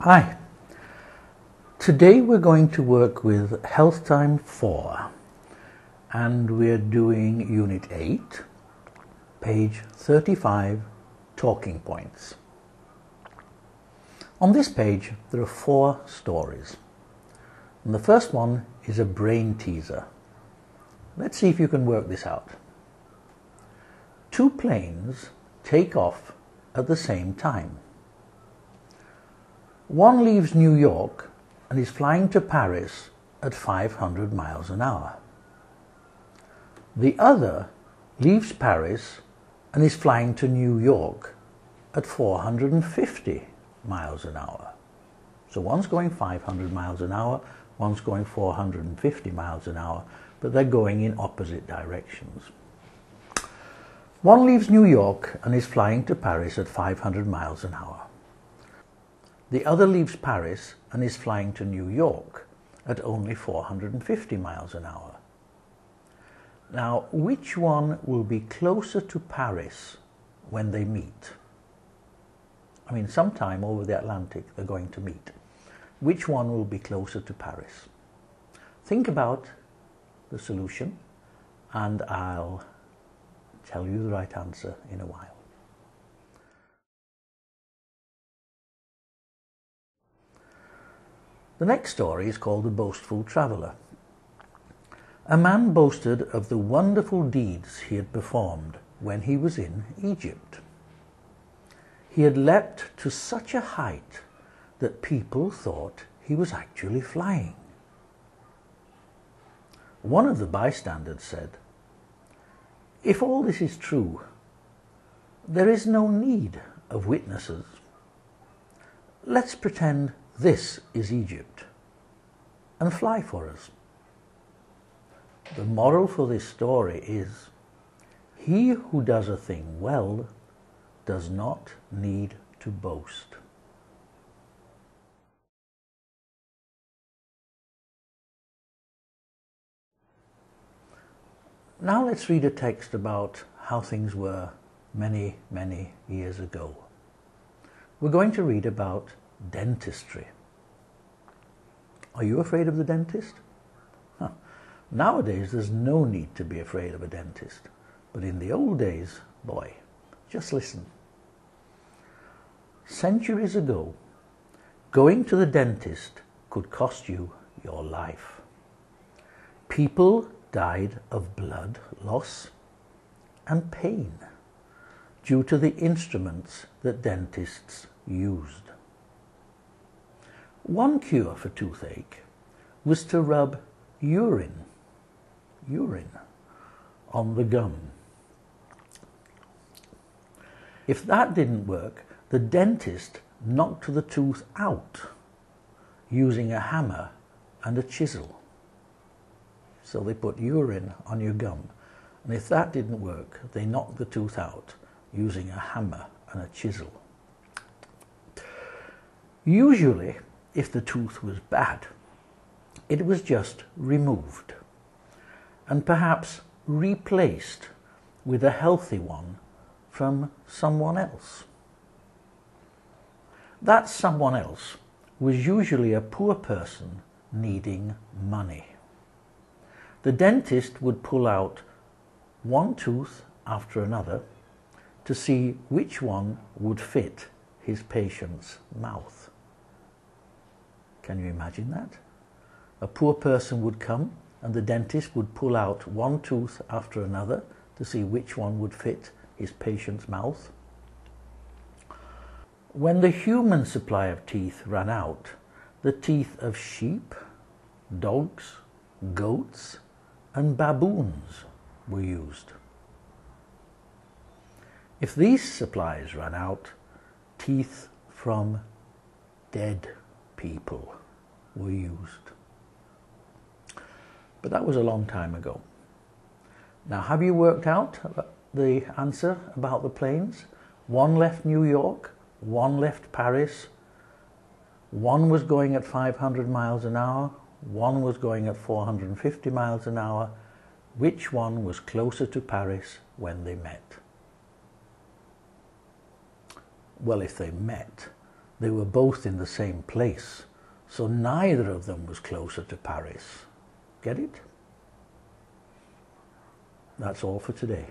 Hi, today we're going to work with Healthtime04 and we're doing unit 8, page 35, talking points. On this page there are 4 stories and the first one is a brain teaser. Let's see if you can work this out. 2 planes take off at the same time. One leaves New York and is flying to Paris at 500 miles an hour. The other leaves Paris and is flying to New York at 450 miles an hour. So one's going 500 miles an hour, one's going 450 miles an hour, but they're going in opposite directions. One leaves New York and is flying to Paris at 500 miles an hour. The other leaves Paris and is flying to New York at only 450 miles an hour. Now, which one will be closer to Paris when they meet? I mean, sometime over the Atlantic they're going to meet. Which one will be closer to Paris? Think about the solution and I'll tell you the right answer in a while. The next story is called The Boastful Traveller. A man boasted of the wonderful deeds he had performed when he was in Egypt. He had leapt to such a height that people thought he was actually flying. One of the bystanders said, "If all this is true, there is no need of witnesses. Let's pretend this is Egypt and fly for us." The moral for this story is, he who does a thing well does not need to boast. Now let's read a text about how things were many, many years ago. We're going to read about dentistry. Are you afraid of the dentist? Nowadays there's no need to be afraid of a dentist, but in the old days, boy, just listen. Centuries ago, going to the dentist could cost you your life. People died of blood loss and pain due to the instruments that dentists used. One cure for toothache was to rub urine on the gum. If that didn't work, the dentist knocked the tooth out using a hammer and a chisel. So they put urine on your gum, and if that didn't work, they knocked the tooth out using a hammer and a chisel. Usually, if the tooth was bad, it was just removed and perhaps replaced with a healthy one from someone else. That someone else was usually a poor person needing money. The dentist would pull out one tooth after another to see which one would fit his patient's mouth. Can you imagine that? A poor person would come and the dentist would pull out one tooth after another to see which one would fit his patient's mouth. When the human supply of teeth ran out, the teeth of sheep, dogs, goats, and baboons were used. If these supplies ran out, teeth from dead people were used. But that was a long time ago. Now, have you worked out the answer about the planes? One left New York, one left Paris, one was going at 500 miles an hour, one was going at 450 miles an hour. Which one was closer to Paris when they met? Well, if they met, they were both in the same place, so neither of them was closer to Paris. Get it? That's all for today.